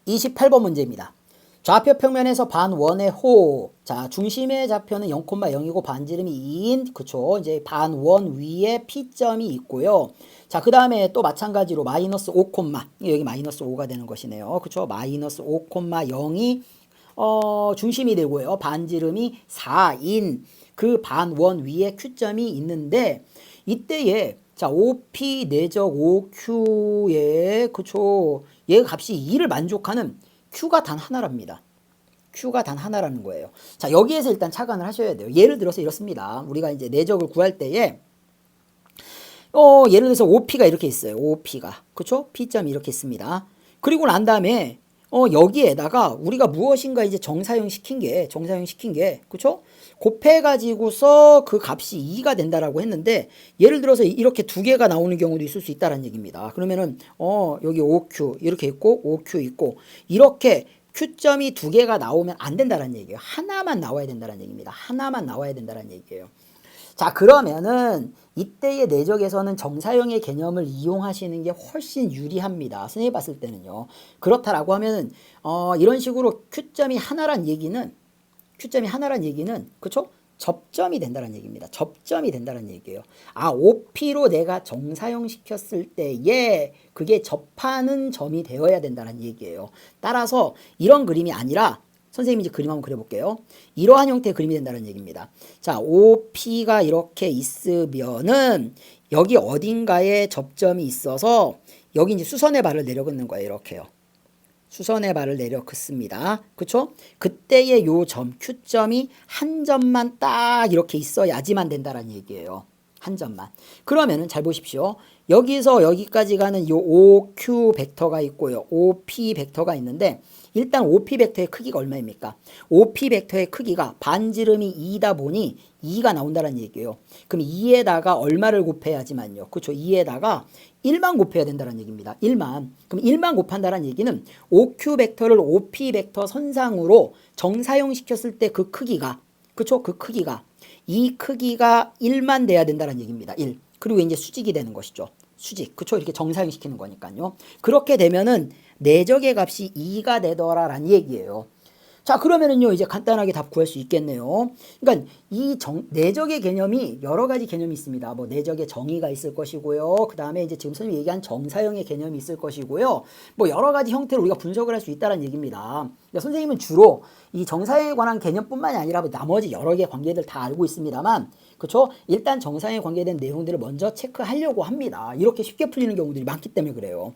28번 문제입니다. 좌표 평면에서 반원의 호. 자, 중심의 좌표는 0,0이고 반지름이 2인, 그쵸? 이제 반원 위에 P점이 있고요. 자, 그 다음에 또 마찬가지로 마이너스 5, 여기 마이너스 5가 되는 것이네요. 그쵸? 마이너스 5,0이 중심이 되고요. 반지름이 4인 그 반원 위에 Q점이 있는데 이때에 자, OP 내적 OQ에 그쵸? 얘 값이 2를 만족하는 Q가 단 하나랍니다. Q가 단 하나라는 거예요. 자, 여기에서 일단 착안을 하셔야 돼요. 예를 들어서 이렇습니다. 우리가 이제 내적을 구할 때에 예를 들어서 OP가 이렇게 있어요. OP가. 그쵸? P점이 이렇게 있습니다. 그리고 난 다음에 여기에다가 우리가 무엇인가 이제 정사용 시킨 게 그쵸? 곱해가지고서 그 값이 2가 된다라고 했는데 예를 들어서 이렇게 두 개가 나오는 경우도 있을 수 있다는 얘기입니다. 그러면은 여기 OQ 이렇게 있고 OQ 있고 이렇게 Q점이 두 개가 나오면 안 된다는 얘기예요. 하나만 나와야 된다는 얘기입니다. 하나만 나와야 된다는 얘기예요. 자, 그러면은 이때의 내적에서는 정사형의 개념을 이용하시는 게 훨씬 유리합니다. 선생님이 봤을 때는요. 그렇다라고 하면은 이런 식으로 Q점이 하나란 얘기는 그쵸? 접점이 된다는 얘기입니다. 접점이 된다는 얘기예요. 아, OP로 내가 정사형 시켰을 때에 그게 접하는 점이 되어야 된다는 얘기예요. 따라서 이런 그림이 아니라 선생님이 이제 그림 한번 그려볼게요. 이러한 형태의 그림이 된다는 얘기입니다. 자, OP가 이렇게 있으면은 여기 어딘가에 접점이 있어서 여기 이제 수선의 발을 내려 긋는 거예요. 이렇게요. 수선의 발을 내려 긋습니다. 그쵸? 그때의 요 점, Q점이 한 점만 딱 이렇게 있어야지만 된다는 얘기예요. 한 점만. 그러면은 잘 보십시오. 여기서 여기까지 가는 요 OQ 벡터가 있고요. OP 벡터가 있는데 일단 OP 벡터의 크기가 얼마입니까? OP 벡터의 크기가 반지름이 2다 보니 2가 나온다는 얘기예요. 그럼 2에다가 얼마를 곱해야지만요. 그렇죠? 2에다가 1만 곱해야 된다는 얘기입니다. 1만. 그럼 1만 곱한다는 얘기는 OQ 벡터를 OP 벡터 선상으로 정사용 시켰을 때 그 크기가 그렇죠? 그 크기가 이 크기가 1만 돼야 된다는 얘기입니다. 1. 그리고 이제 수직이 되는 것이죠. 수직. 그쵸? 이렇게 정사용 시키는 거니까요. 그렇게 되면은 내적의 값이 2가 되더라라는 얘기예요. 자, 그러면은요, 이제 간단하게 답 구할 수 있겠네요. 그러니까 이 내적의 개념이 여러 가지 개념이 있습니다. 뭐 내적의 정의가 있을 것이고요. 그 다음에 이제 지금 선생님이 얘기한 정사형의 개념이 있을 것이고요. 뭐 여러 가지 형태로 우리가 분석을 할 수 있다는 얘기입니다. 그러니까 선생님은 주로 이 정사형에 관한 개념뿐만이 아니라 뭐 나머지 여러 개의 관계들 다 알고 있습니다만, 그렇죠? 일단 정사형에 관계된 내용들을 먼저 체크하려고 합니다. 이렇게 쉽게 풀리는 경우들이 많기 때문에 그래요.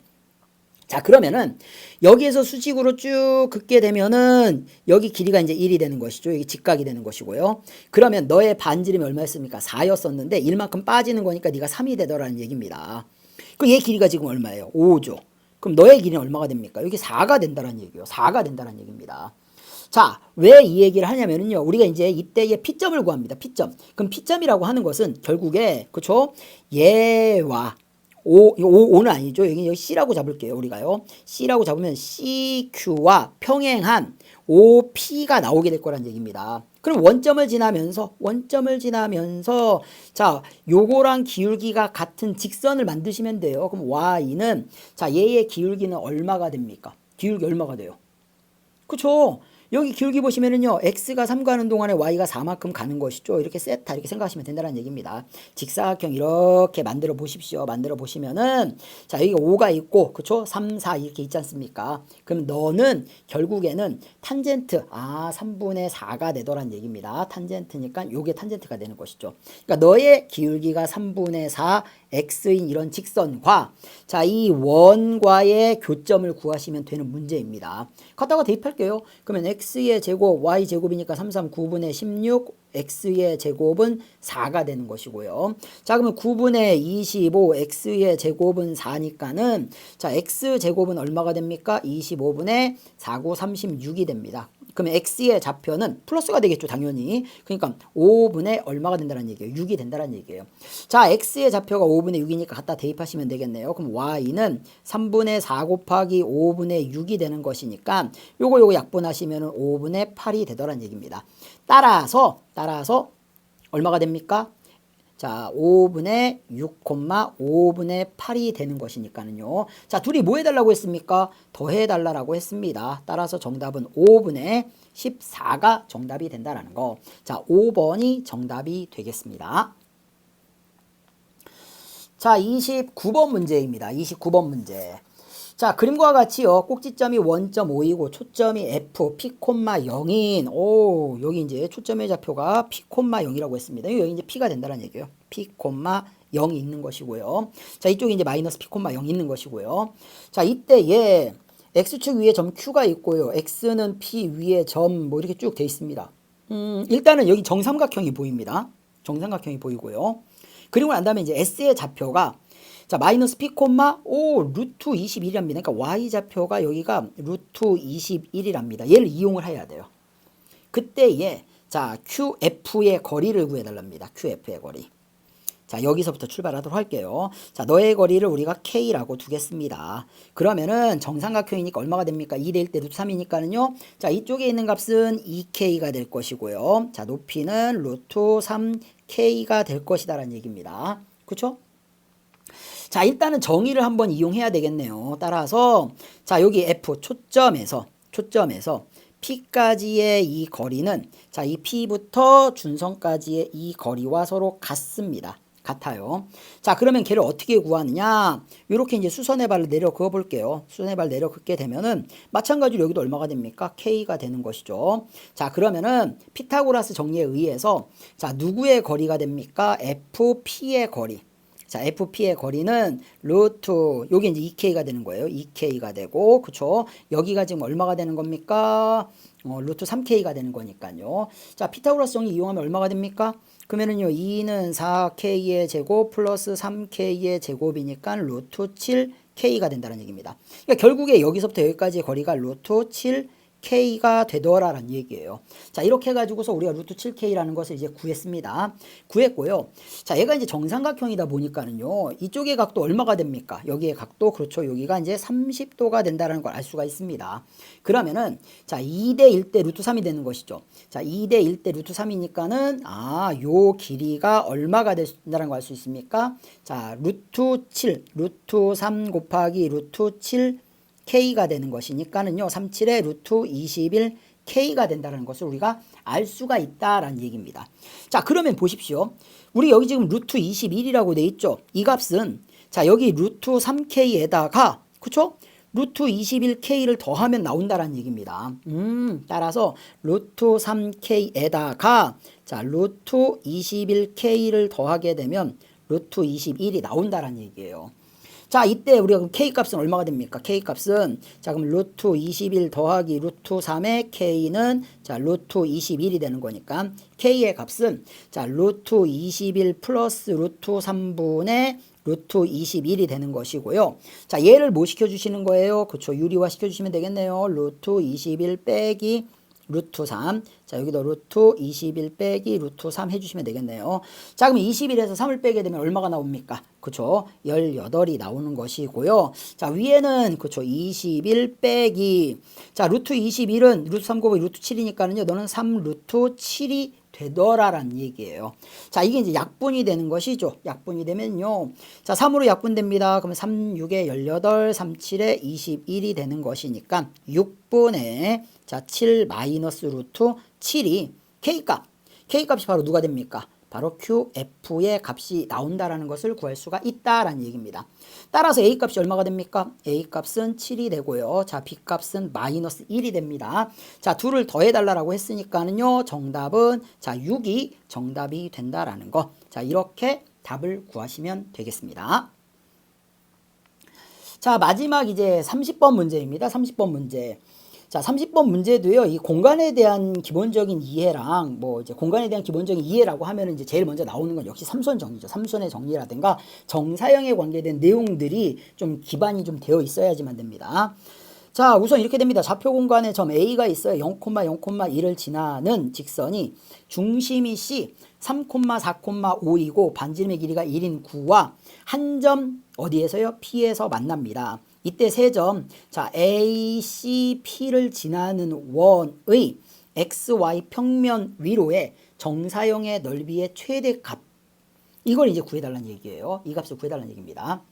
자, 그러면은 여기에서 수직으로 쭉 긋게 되면은 여기 길이가 이제 1이 되는 것이죠. 여기 직각이 되는 것이고요. 그러면 너의 반지름이 얼마였습니까? 4였었는데 1만큼 빠지는 거니까 네가 3이 되더라는 얘기입니다. 그 얘 길이가 지금 얼마예요? 5죠. 그럼 너의 길이는 얼마가 됩니까? 여기 4가 된다는 얘기예요. 4가 된다는 얘기입니다. 자, 왜 이 얘기를 하냐면은요. 우리가 이제 이때의 P점을 구합니다. P점. 그럼 P점이라고 하는 것은 결국에 그쵸? 얘와 5는 아니죠. 여기 C라고 잡을게요. 우리가요. C라고 잡으면 CQ와 평행한 OP가 나오게 될 거란 얘기입니다. 그럼 원점을 지나면서 자, 요거랑 기울기가 같은 직선을 만드시면 돼요. 그럼 Y는 자, 얘의 기울기는 얼마가 됩니까? 기울기 얼마가 돼요? 그쵸? 여기 기울기 보시면은요, x가 3 가는 동안에 y가 4만큼 가는 것이죠. 이렇게 세타, 이렇게 생각하시면 된다는 얘기입니다. 직사각형 이렇게 만들어 보십시오. 만들어 보시면은, 자, 여기가 5가 있고, 그쵸? 3, 4 이렇게 있지 않습니까? 그럼 너는 결국에는 탄젠트, 3분의 4가 되더란 얘기입니다. 탄젠트니까 요게 탄젠트가 되는 것이죠. 그러니까 너의 기울기가 3분의 4, x인 이런 직선과, 자, 이 원과의 교점을 구하시면 되는 문제입니다. 갖다가 대입할게요. 그러면 x의 제곱 y 제곱이니까 3, 3, 9분의 16 x의 제곱은 4가 되는 것이고요. 자, 그러면 9분의 25 x의 제곱은 4니까는 자, x 제곱은 얼마가 됩니까? 25분의 4, 9, 36이 됩니다. 그러면 x의 좌표는 플러스가 되겠죠, 당연히. 그러니까 5분의 얼마가 된다는 얘기예요. 6이 된다는 얘기예요. 자, x의 좌표가 5분의 6이니까 갖다 대입하시면 되겠네요. 그럼 y는 3분의 4 곱하기 5분의 6이 되는 것이니까 요거 약분하시면 5분의 8이 되더란 얘기입니다. 따라서 얼마가 됩니까? 자, 5분의 6, 5분의 8이 되는 것이니까는요. 자, 둘이 뭐 해달라고 했습니까? 더해달라고 했습니다. 따라서 정답은 5분의 14가 정답이 된다라는 거. 자, 5번이 정답이 되겠습니다. 자, 29번 문제입니다. 29번 문제. 자, 그림과 같이요. 꼭지점이 1.5이고 초점이 F, P, 0인 여기 이제 초점의 좌표가 P, 0이라고 했습니다. 여기 이제 P가 된다는 얘기예요. P, 0이 있는 것이고요. 자, 이쪽에 이제 마이너스 P, 0 있는 것이고요. 자, 이때 얘 X축 위에 점 Q가 있고요. X는 P 위에 점 뭐 이렇게 쭉 돼 있습니다. 일단은 여기 정삼각형이 보입니다. 정삼각형이 보이고요. 그리고 난 다음에 이제 S의 좌표가 자, 마이너스 P, 루트 21이랍니다. 그러니까 Y 좌표가 여기가 루트 21이랍니다. 얘를 이용을 해야 돼요. 그때에 자, QF의 거리를 구해달랍니다. QF의 거리. 자, 여기서부터 출발하도록 할게요. 자, 너의 거리를 우리가 K라고 두겠습니다. 그러면은 정삼각형이니까 얼마가 됩니까? 2대 1대 루트 3이니까는요. 자, 이쪽에 있는 값은 2K가 될 것이고요. 자, 높이는 루트 3K가 될 것이다라는 얘기입니다. 그쵸? 자, 일단은 정의를 한번 이용해야 되겠네요. 따라서 자, 여기 F 초점에서 P까지의 이 거리는 자, 이 P부터 준선까지의 이 거리와 서로 같습니다. 같아요. 자, 그러면 걔를 어떻게 구하느냐? 이렇게 이제 수선의 발을 내려 그어 볼게요. 수선의 발 내려 긋게 되면은 마찬가지로 여기도 얼마가 됩니까? K가 되는 것이죠. 자, 그러면은 피타고라스 정리에 의해서 자, 누구의 거리가 됩니까? FP의 거리. 자, FP의 거리는 루트 요게 이제 2K가 되는 거예요. 2K가 되고 그쵸? 여기가 지금 얼마가 되는 겁니까? 루트 3K가 되는 거니까요. 자, 피타고라스 정리 이용하면 얼마가 됩니까? 그러면은요, 2는 4K의 제곱 플러스 3K의 제곱이니까 루트 7K가 된다는 얘기입니다. 그러니까 결국에 여기서부터 여기까지의 거리가 루트 7K가 되더라라는 얘기예요. 자, 이렇게 해가지고서 우리가 루트 7K라는 것을 이제 구했습니다. 구했고요. 자, 얘가 이제 정삼각형이다 보니까는요, 이쪽의 각도 얼마가 됩니까? 여기의 각도, 그렇죠. 여기가 이제 30도가 된다는 걸 알 수가 있습니다. 그러면은, 자, 2대 1대 루트 3이 되는 것이죠. 자, 2대 1대 루트 3이니까는, 요 길이가 얼마가 된다는 걸 알 수 있습니까? 자, 루트 7, 루트 3 곱하기 루트 7, K가 되는 것이니까는요. 37의 루트 21 K가 된다는 것을 우리가 알 수가 있다라는 얘기입니다. 자, 그러면 보십시오. 우리 여기 지금 루트 21이라고 돼 있죠. 이 값은 자, 여기 루트 3K에다가 그쵸? 루트 21K를 더하면 나온다라는 얘기입니다. 따라서 루트 3K에다가 자, 루트 21K를 더하게 되면 루트 21이 나온다라는 얘기예요. 자, 이때 우리가 그럼 K값은 얼마가 됩니까? K값은 자, 그럼 루트 21 더하기 루트 3의 K는 자, 루트 21이 되는 거니까 K의 값은 자, 루트 21 플러스 루트 3분의 루트 21이 되는 것이고요. 자, 얘를 뭐 시켜주시는 거예요? 그쵸, 유리화 시켜주시면 되겠네요. 루트 21 빼기 루트 3. 자, 여기도 루트 21 빼기 루트 3 해주시면 되겠네요. 자, 그럼 21에서 3을 빼게 되면 얼마가 나옵니까? 그쵸? 18이 나오는 것이고요. 자, 위에는 그쵸? 21 빼기. 자, 루트 21은 루트 3 곱하기 루트 7이니까는요. 너는 3 루트 7이 되더라라는 얘기예요. 자, 이게 이제 약분이 되는 것이죠. 약분이 되면요. 자, 3으로 약분됩니다. 그러면 3, 6에 18, 3, 7에 21이 되는 것이니까 6분의 자, 7 마이너스 루트 7이 K값. K값이 바로 누가 됩니까? 바로 QF의 값이 나온다라는 것을 구할 수가 있다라는 얘기입니다. 따라서 A값이 얼마가 됩니까? A값은 7이 되고요. 자, B값은 마이너스 1이 됩니다. 자, 둘을 더해달라고 했으니까는요. 정답은 자, 6이 정답이 된다라는 거. 자, 이렇게 답을 구하시면 되겠습니다. 자, 마지막 이제 30번 문제입니다. 30번 문제. 자, 30번 문제도요, 이 공간에 대한 기본적인 이해랑, 뭐, 이제 공간에 대한 기본적인 이해라고 하면은 이제 제일 먼저 나오는 건 역시 삼선 정리죠. 삼선의 정리라든가 정사형에 관계된 내용들이 좀 기반이 좀 되어 있어야지만 됩니다. 자, 우선 이렇게 됩니다. 좌표 공간에 점 A가 있어요. 0,0,1을 지나는 직선이 중심이 C 3,4,5이고 반지름의 길이가 1인 9와 한 점 어디에서요? P에서 만납니다. 이때 세 점, 자, A, C, P를 지나는 원의 XY 평면 위로의 정사형의 넓이의 최대값. 이걸 이제 구해달라는 얘기예요. 이 값을 구해달라는 얘기입니다.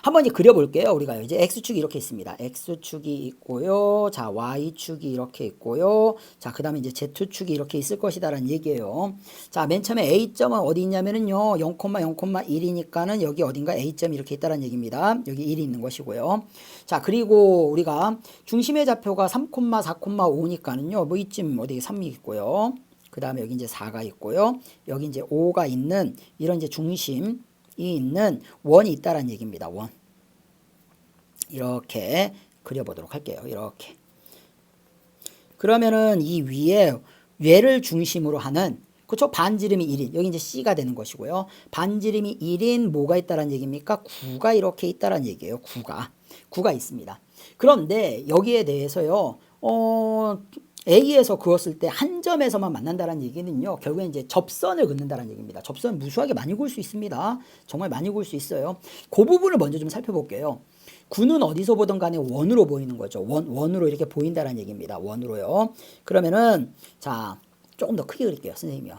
한번 이제 그려볼게요. 우리가 이제 x축이 이렇게 있습니다. x축이 있고요. 자, y축이 이렇게 있고요. 자, 그 다음에 이제 z축이 이렇게 있을 것이다라는 얘기예요. 자, 맨 처음에 a점은 어디 있냐면은요, 0,0,1이니까는 여기 어딘가 a점이 이렇게 있다라는 얘기입니다. 여기 1이 있는 것이고요. 자, 그리고 우리가 중심의 좌표가 3,4,5니까는요, 뭐 이쯤 어디 3이 있고요. 그 다음에 여기 이제 4가 있고요. 여기 이제 5가 있는 이런 이제 중심 이 있는 원이 있다라는 얘기입니다. 원. 이렇게 그려보도록 할게요. 이렇게. 그러면은 이 위에 얘를 중심으로 하는 그쵸? 반지름이 1인 여기 이제 C가 되는 것이고요. 반지름이 1인 뭐가 있다라는 얘기입니까? 9가 이렇게 있다라는 얘기예요. 9가 있습니다. 그런데 여기에 대해서요. A에서 그었을 때 한 점에서만 만난다는 얘기는요. 결국엔 이제 접선을 긋는다는 얘기입니다. 접선 무수하게 많이 굴 수 있습니다. 정말 많이 굴 수 있어요. 그 부분을 먼저 좀 살펴볼게요. 9는 어디서 보든 간에 원으로 보이는 거죠. 원으로 이렇게 보인다는 얘기입니다. 원으로요. 그러면은 자 조금 더 크게 그릴게요. 선생님이요.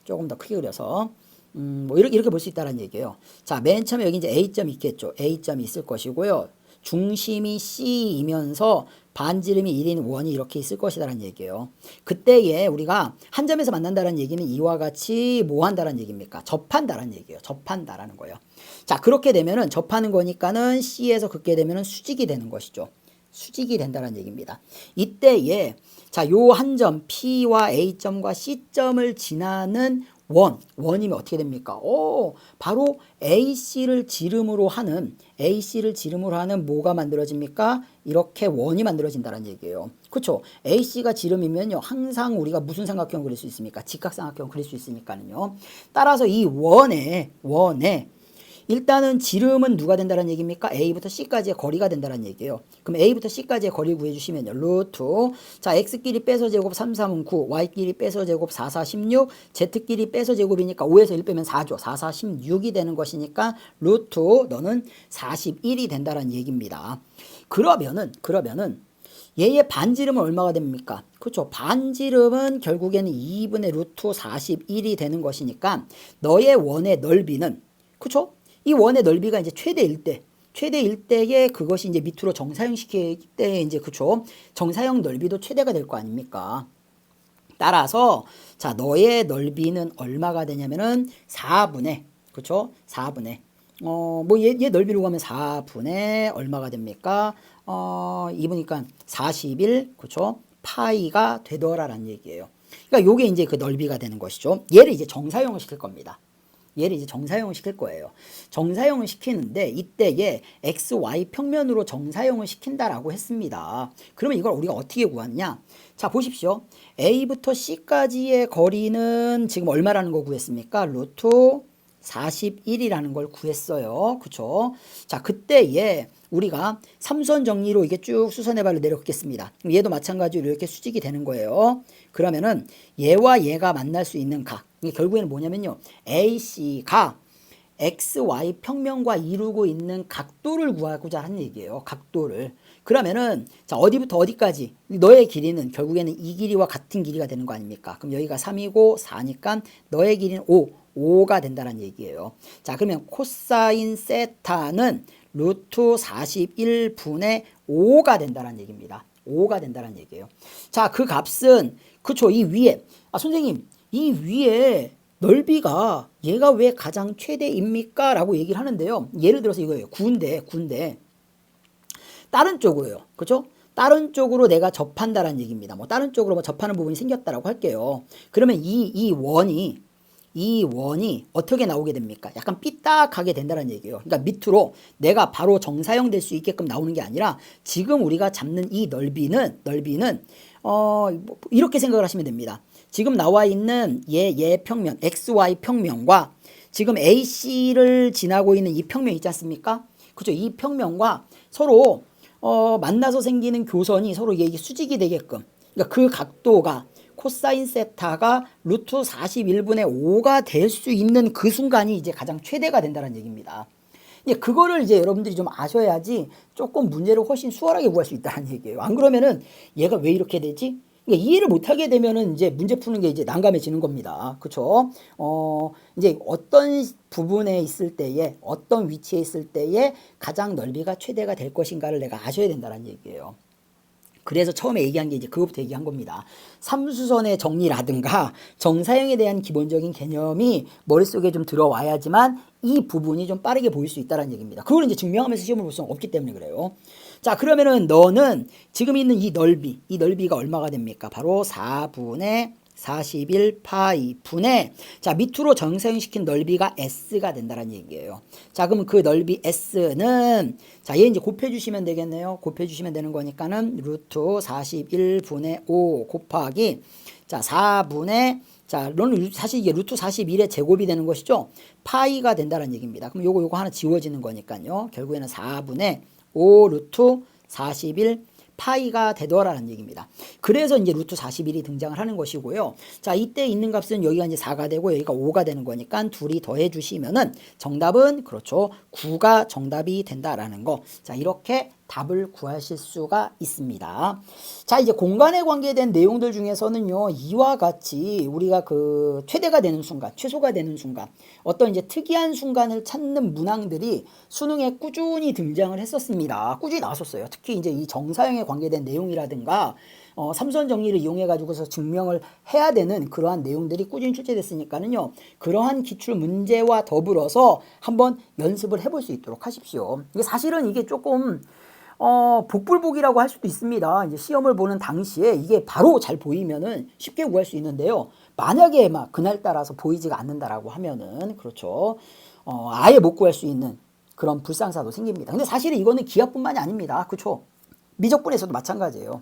조금 더 크게 그려서 뭐 이렇게 볼 수 있다는 얘기예요. 자, 맨 처음에 여기 이제 A점이 있겠죠. A점이 있을 것이고요. 중심이 C이면서 반지름이 1인 원이 이렇게 있을 것이다라는 얘기예요. 그때에 우리가 한 점에서 만난다는 얘기는 이와 같이 뭐 한다는 얘기입니까? 접한다라는 얘기예요. 접한다라는 거예요. 자, 그렇게 되면은 접하는 거니까는 C에서 긋게 되면은 수직이 되는 것이죠. 수직이 된다는 얘기입니다. 이때에 자, 요 한 점 P와 A점과 C점을 지나는 원이면 어떻게 됩니까? 바로 AC를 지름으로 하는 뭐가 만들어집니까? 이렇게 원이 만들어진다는 얘기예요. 그렇죠? AC가 지름이면요. 항상 우리가 무슨 삼각형 그릴 수 있습니까? 직각삼각형 그릴 수 있으니까요. 따라서 이 원에 일단은 지름은 누가 된다는 얘기입니까? A부터 C까지의 거리가 된다는 얘기예요. 그럼 A부터 C까지의 거리 구해주시면요. 루트 자 X끼리 빼서 제곱 3, 3은 9 Y끼리 빼서 제곱 4, 4, 16 Z끼리 빼서 제곱이니까 5에서 1 빼면 4죠. 4, 4, 16이 되는 것이니까 루트 너는 41이 된다는 얘기입니다. 그러면은 얘의 반지름은 얼마가 됩니까? 그렇죠. 반지름은 결국에는 2분의 루트 41이 되는 것이니까 너의 원의 넓이는 그렇죠? 이 원의 넓이가 이제 최대일 때에 그것이 이제 밑으로 정사형 시킬 때 이제 그쵸? 정사형 넓이도 최대가 될 거 아닙니까? 따라서 자 너의 넓이는 얼마가 되냐면은 4분의 그쵸? 4분의 뭐 얘 넓이로 가면 4분의 얼마가 됩니까? 2분이니까 41 그쵸? 파이가 되더라라는 얘기예요. 그러니까 요게 이제 그 넓이가 되는 것이죠. 얘를 이제 정사형을 시킬 겁니다. 얘를 이제 정사형을 시킬 거예요. 정사형을 시키는데 이때에 XY 평면으로 정사형을 시킨다라고 했습니다. 그러면 이걸 우리가 어떻게 구하느냐? 자, 보십시오. A부터 C까지의 거리는 지금 얼마라는 거 구했습니까? 루트 41이라는 걸 구했어요. 그쵸? 자, 그때에 우리가 삼수원 정리로 이게 쭉 수선의 발로 내려가겠습니다. 얘도 마찬가지로 이렇게 수직이 되는 거예요. 그러면은 얘와 얘가 만날 수 있는 각. 이게 결국에는 뭐냐면요. AC가 XY 평면과 이루고 있는 각도를 구하고자 하는 얘기예요. 각도를. 그러면은 자 어디부터 어디까지 너의 길이는 결국에는 이 길이와 같은 길이가 되는 거 아닙니까? 그럼 여기가 3이고 4니까 너의 길이는 5가 된다는 얘기예요. 자 그러면 코사인 세타는 루트 41분의 5가 된다는 얘기입니다. 5가 된다는 얘기예요. 자 그 값은 그쵸 이 위에 선생님 이 위에 넓이가 얘가 왜 가장 최대입니까? 라고 얘기를 하는데요. 예를 들어서 이거예요. 9인데 다른 쪽으로요. 그렇죠? 다른 쪽으로 내가 접한다라는 얘기입니다. 뭐 다른 쪽으로 뭐 접하는 부분이 생겼다라고 할게요. 그러면 이 원이 어떻게 나오게 됩니까? 약간 삐딱하게 된다는 얘기예요. 그러니까 밑으로 내가 바로 정사형 될 수 있게끔 나오는 게 아니라 지금 우리가 잡는 이 넓이는 이렇게 생각을 하시면 됩니다. 지금 나와 있는 얘 평면 XY 평면과 지금 AC를 지나고 있는 이 평면 있지 않습니까? 그죠? 이 평면과 서로 만나서 생기는 교선이 서로 이게 수직이 되게끔 그러니까 그 각도가 코사인 세타가 루트 41분의 5가 될 수 있는 그 순간이 이제 가장 최대가 된다는 얘기입니다. 이제 그거를 이제 여러분들이 좀 아셔야지 조금 문제를 훨씬 수월하게 구할 수 있다는 얘기예요. 안 그러면은 얘가 왜 이렇게 되지? 그러니까 이해를 못하게 되면은 이제 문제 푸는 게 이제 난감해지는 겁니다. 그쵸? 이제 어떤 부분에 있을 때에, 어떤 위치에 있을 때에 가장 넓이가 최대가 될 것인가를 내가 아셔야 된다는 얘기예요. 그래서 처음에 얘기한 게 이제 그것부터 얘기한 겁니다. 삼수선의 정리라든가 정사형에 대한 기본적인 개념이 머릿속에 좀 들어와야지만 이 부분이 좀 빠르게 보일 수 있다는 얘기입니다. 그걸 이제 증명하면서 시험을 볼 수는 없기 때문에 그래요. 자, 그러면은 너는 지금 있는 이 넓이가 얼마가 됩니까? 바로 4분의 41 파이 분의, 자, 밑으로 정사형시킨 넓이가 S가 된다는 얘기예요. 자, 그러면 그 넓이 S는, 자, 얘 이제 곱해주시면 되겠네요. 곱해주시면 되는 거니까는 루트 41분의 5 곱하기, 자, 4분의, 자, 사실 이게 루트 41의 제곱이 되는 것이죠. 파이가 된다는 얘기입니다. 그럼 요거 하나 지워지는 거니까요. 결국에는 4분의 5 루트 41 파이가 되더라는 얘기입니다. 그래서 이제 루트 41이 등장을 하는 것이고요. 자, 이때 있는 값은 여기가 이제 4가 되고 여기가 5가 되는 거니까 둘이 더해 주시면은 정답은 그렇죠. 9가 정답이 된다라는 거. 자, 이렇게 답을 구하실 수가 있습니다. 자, 이제 공간에 관계된 내용들 중에서는요, 이와 같이 우리가 그 최대가 되는 순간, 최소가 되는 순간, 어떤 이제 특이한 순간을 찾는 문항들이 수능에 꾸준히 등장을 했었습니다. 꾸준히 나왔었어요. 특히 이제 이 정사형에 관계된 내용이라든가, 삼선 정리를 이용해 가지고서 증명을 해야 되는 그러한 내용들이 꾸준히 출제됐으니까는요, 그러한 기출 문제와 더불어서 한번 연습을 해볼 수 있도록 하십시오. 이게 사실은 이게 조금 복불복이라고 할 수도 있습니다. 이제 시험을 보는 당시에 이게 바로 잘 보이면은 쉽게 구할 수 있는데요. 만약에 막 그날 따라서 보이지가 않는다라고 하면은 그렇죠. 아예 못 구할 수 있는 그런 불상사도 생깁니다. 근데 사실은 이거는 기하뿐만이 아닙니다. 그렇죠. 미적분에서도 마찬가지예요.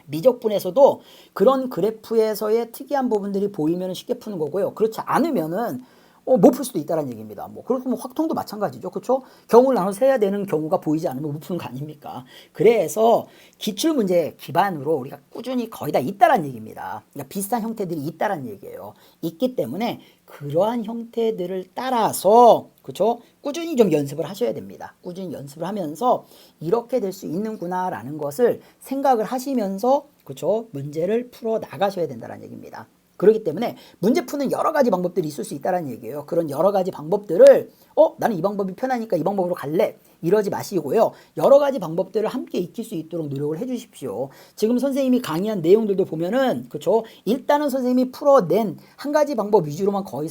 미적분에서도 그런 그래프에서의 특이한 부분들이 보이면 쉽게 푸는 거고요. 그렇지 않으면은 못 풀 수도 있다는 얘기입니다. 뭐 그렇고 확통도 마찬가지죠. 그렇죠? 경우를 나눠서 해야 되는 경우가 보이지 않으면 못 푸는 거 아닙니까? 그래서 기출 문제 기반으로 우리가 꾸준히 거의 다 있다는 얘기입니다. 그러니까 비슷한 형태들이 있다는 얘기예요. 있기 때문에 그러한 형태들을 따라서 그렇죠? 꾸준히 좀 연습을 하셔야 됩니다. 꾸준히 연습을 하면서 이렇게 될 수 있는구나라는 것을 생각을 하시면서 그렇죠? 문제를 풀어 나가셔야 된다는 얘기입니다. 그렇기 때문에 문제 푸는 여러 가지 방법들이 있을 수 있다는 얘기예요. 그런 여러 가지 방법들을 나는 이 방법이 편하니까 이 방법으로 갈래. 이러지 마시고요. 여러 가지 방법들을 함께 익힐 수 있도록 노력을 해 주십시오. 지금 선생님이 강의한 내용들도 보면은 그렇죠? 일단은 선생님이 풀어낸 한 가지 방법 위주로만 거의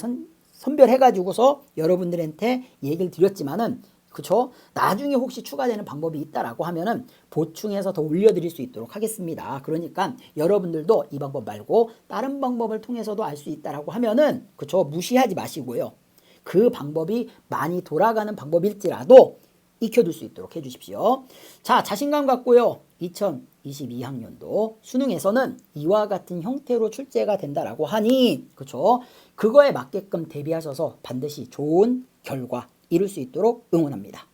선별해 가지고서 여러분들한테 얘기를 드렸지만은 그쵸? 나중에 혹시 추가되는 방법이 있다라고 하면은 보충해서 더 올려드릴 수 있도록 하겠습니다. 그러니까 여러분들도 이 방법 말고 다른 방법을 통해서도 알 수 있다라고 하면은 그쵸? 무시하지 마시고요. 그 방법이 많이 돌아가는 방법일지라도 익혀둘 수 있도록 해주십시오. 자, 자신감 갖고요. 2022학년도 수능에서는 이와 같은 형태로 출제가 된다라고 하니 그쵸? 그거에 맞게끔 대비하셔서 반드시 좋은 결과 이룰 수 있도록 응원합니다.